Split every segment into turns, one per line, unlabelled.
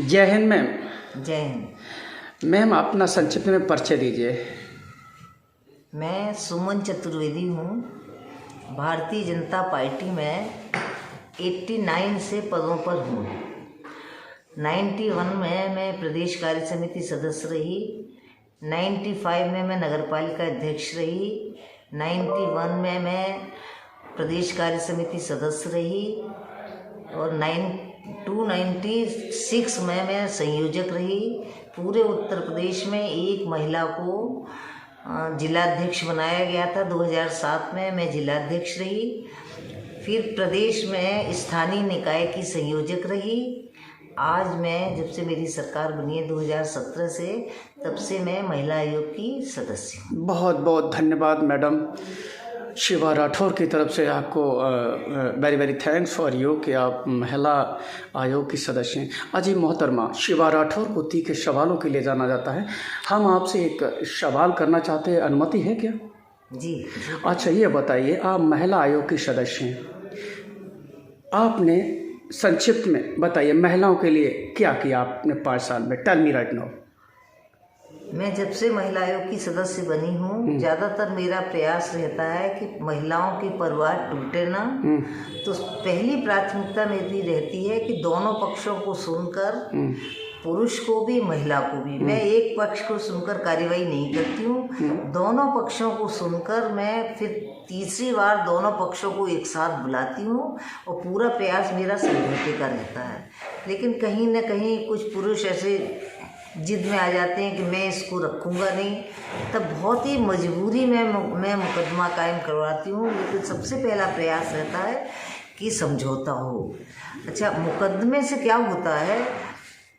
जय हिंद मैम।
जय हिंद
मैम, अपना संक्षिप्त में परिचय दीजिए।
मैं सुमन चतुर्वेदी हूँ। भारतीय जनता पार्टी में 89 से पदों पर हूँ। 91 में मैं प्रदेश कार्य समिति सदस्य रही। 95 में मैं नगरपालिका अध्यक्ष रही। 91 में मैं प्रदेश कार्य समिति सदस्य रही और 296 में मैं संयोजक रही। पूरे उत्तर प्रदेश में एक महिला को जिलाध्यक्ष बनाया गया था। 2007 में मैं जिलाध्यक्ष रही। फिर प्रदेश में स्थानीय निकाय की संयोजक रही। आज मैं, जब से मेरी सरकार बनी है 2017 से, तब से मैं महिला आयोग की सदस्य हूँ।
बहुत बहुत धन्यवाद मैडम शिवा राठौर की तरफ से आपको very very thanks for you कि आप महिला आयोग की सदस्य हैं। अजी मोहतरमा शिवा राठौर को 30 के सवालों के लिए जाना जाता है। हम आपसे एक सवाल करना चाहते हैं, अनुमति है क्या?
जी।
अच्छा, ये बताइए, आप महिला आयोग की सदस्य हैं, आपने संक्षिप्त में बताइए महिलाओं के लिए क्या किया आपने 5 साल में? Tell me right now.
मैं जब से महिला आयोग की सदस्य बनी हूँ, ज़्यादातर मेरा प्रयास रहता है कि महिलाओं के परिवार टूटे ना। तो पहली प्राथमिकता मेरी रहती है कि दोनों पक्षों को सुनकर, पुरुष को भी महिला को भी, मैं एक पक्ष को सुनकर कार्यवाही नहीं करती हूँ। दोनों पक्षों को सुनकर मैं फिर तीसरी बार दोनों पक्षों को एक साथ बुलाती हूँ और पूरा प्रयास मेरा समझौते का रहता है। लेकिन कहीं न कहीं कुछ पुरुष ऐसे जिद में आ जाते हैं कि मैं इसको रखूँगा नहीं, तब बहुत ही मजबूरी में मैं मुकदमा कायम करवाती हूँ। लेकिन सबसे पहला प्रयास रहता है कि समझौता हो। अच्छा, मुकदमे से क्या होता है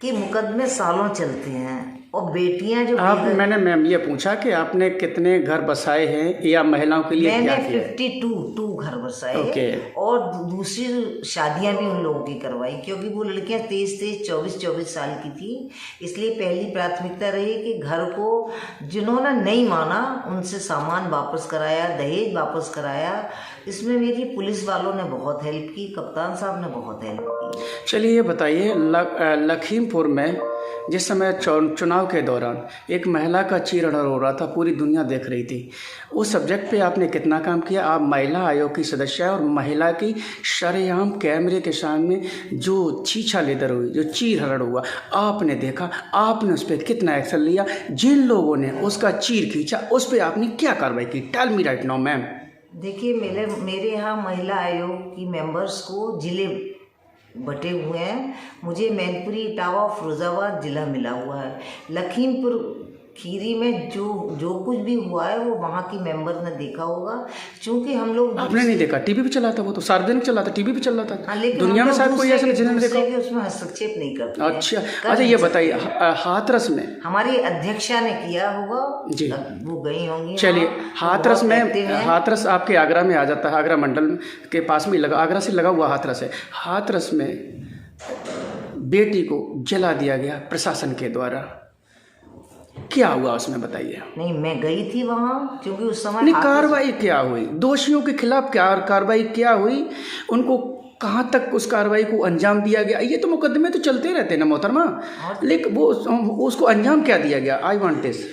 कि मुकदमे सालों चलते हैं और बेटियां जो
मैंने मैम ये पूछा कि आपने कितने घर बसाए हैं या महिलाओं के लिए क्या किया?
52 घर बसाए।
Okay.
और दूसरी शादियां भी उन लोगों की करवाई, क्योंकि वो लड़कियां 23 24 साल की थी। इसलिए पहली प्राथमिकता रही कि घर को जिन्होंने नहीं माना उनसे सामान वापस कराया, दहेज वापस कराया। इसमें मेरी पुलिस वालों ने बहुत हेल्प की, कप्तान साहब ने बहुत हेल्प की।
चलिए ये बताइए, लखीमपुर में जिस समय चुनाव के दौरान एक महिला का चीर हरण हो रहा था, पूरी दुनिया देख रही थी, उस सब्जेक्ट पे आपने कितना काम किया? आप महिला आयोग की सदस्य है और महिला की शरेआम कैमरे के सामने जो छीछा लेदर हुई, जो चीर हरण हुआ, आपने देखा, आपने उस पर कितना एक्शन लिया? जिन लोगों ने उसका चीर खींचा उस पर आपने क्या कार्रवाई की? Tell me right now ma'am.
देखिए, मेरे यहाँ महिला आयोग की मेंबर्स को जिले बटे हुए हैं। मुझे मैनपुरी, इटावा, फिरोजाबाद जिला मिला हुआ है। लखीमपुर खीरी में जो कुछ भी हुआ है वो वहाँ की मेंबर ने देखा होगा। क्योंकि हम लोग,
आपने नहीं देखा? टीवी पे चला था, वो तो सार्वजनिक चला था, टीवी पे चल रहा था।
हाँ, लेकिन
दुनिया में शायद कोई ऐसा जिन्होंने देखा,
उसमें हस्तक्षेप नहीं करते।
अच्छा, ये बताइए, हाथरस में
हमारी अध्यक्षा ने किया होगा
जी,
वो गई होंगी।
चलिए, हाथरस में, हाथरस आपके आगरा में आ जाता है, आगरा मंडल के पास में लगा, आगरा से लगा हुआ हाथरस है। हाथरस में बेटी को जला दिया गया प्रशासन के द्वारा, क्या हुआ उसमें बताइए?
नहीं, मैं गई थी वहाँ, क्योंकि उस समय
नहीं, कार्रवाई क्या हुई? दोषियों के खिलाफ क्या कार्रवाई क्या हुई? उनको कहाँ तक उस कार्रवाई को अंजाम दिया गया? ये तो मुकदमे तो चलते रहते हैं ना मोहतरमा, लेकिन वो उसको अंजाम क्या दिया गया? I want this.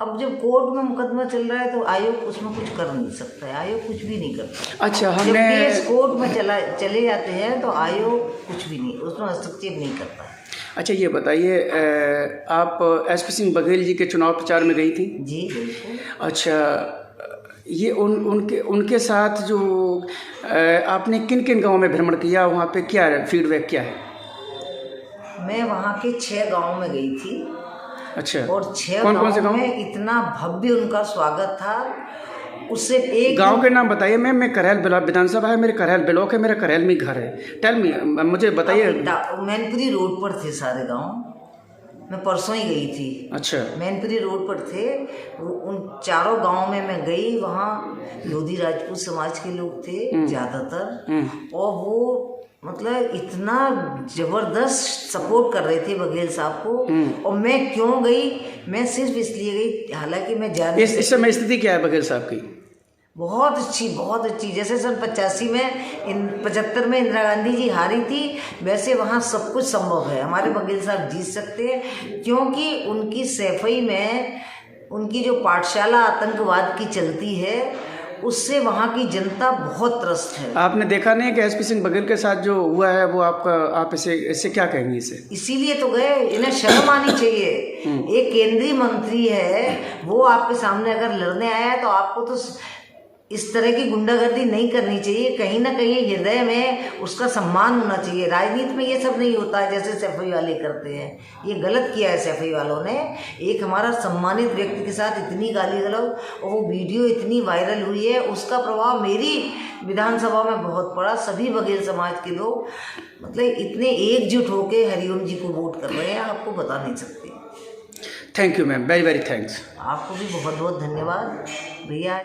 अब जब कोर्ट में मुकदमा चल रहा है तो आयोग उसमें कुछ कर नहीं सकता है। आयोग कुछ भी नहीं करता।
अच्छा,
जब केस कोर्ट में चले जाते हैं तो आयोग कुछ भी नहीं, उसमें हस्तक्षेप नहीं करता।
अच्छा, ये बताइए, आप एसपी सिंह बघेल जी के चुनाव प्रचार में गई थी?
जी बिल्कुल।
अच्छा, ये उनके साथ जो आपने किन किन गाँव में भ्रमण किया, वहाँ पे क्या फीडबैक क्या है?
मैं वहाँ के 6 गाँव में गई थी।
अच्छा,
और 6 गाँव में इतना भव्य उनका स्वागत था। उससे एक
गांव के नाम बताइए। मैं करहल विधानसभा है, मेरे करहल ब्लॉक है, मेरा करहल में घर है। टेल मी, मुझे बताइए।
मैनपुरी रोड पर थे सारे गांव, मैं परसों ही गई थी।
अच्छा,
मैनपुरी रोड पर थे उन चारों गांव में मैं गई। वहाँ लोधी राजपूत समाज के लोग थे ज़्यादातर, और वो मतलब इतना ज़बरदस्त सपोर्ट कर रहे थे बघेल साहब को। और मैं क्यों गई? मैं सिर्फ इसलिए गई, हालांकि मैं जान,
इस समय स्थिति क्या है बघेल साहब की?
बहुत अच्छी, बहुत अच्छी। जैसे सन 85 में 75 में इंदिरा गांधी जी हारी थी, वैसे वहाँ सब कुछ संभव है। हमारे बघेल साहब जीत सकते हैं, क्योंकि उनकी सैफई में उनकी जो पाठशाला आतंकवाद की चलती है, उससे वहाँ की जनता बहुत त्रस्त है।
आपने देखा नहीं कि एसपी सिंह बघेल के साथ जो हुआ है वो आप इससे क्या कहेंगे?
इसीलिए तो गए, इन्हें शर्म आनी चाहिए। एक केंद्रीय मंत्री है, वो आपके सामने अगर लड़ने आया है तो आपको तो इस तरह की गुंडागर्दी नहीं करनी चाहिए। कहीं ना कहीं हृदय में उसका सम्मान होना चाहिए। राजनीति में ये सब नहीं होता है जैसे सैफई वाले करते हैं। ये गलत किया है सैफई वालों ने। एक हमारा सम्मानित व्यक्ति के साथ इतनी गाली गलौज, और वो वीडियो इतनी वायरल हुई है, उसका प्रभाव मेरी विधानसभा में बहुत पड़ा। सभी बघेल समाज के लोग मतलब इतने एकजुट होकर हरिओम जी को वोट कर रहे हैं, आपको बता नहीं सकते।
Thank you ma'am, very very thanks.
आपको भी बहुत बहुत धन्यवाद भैया।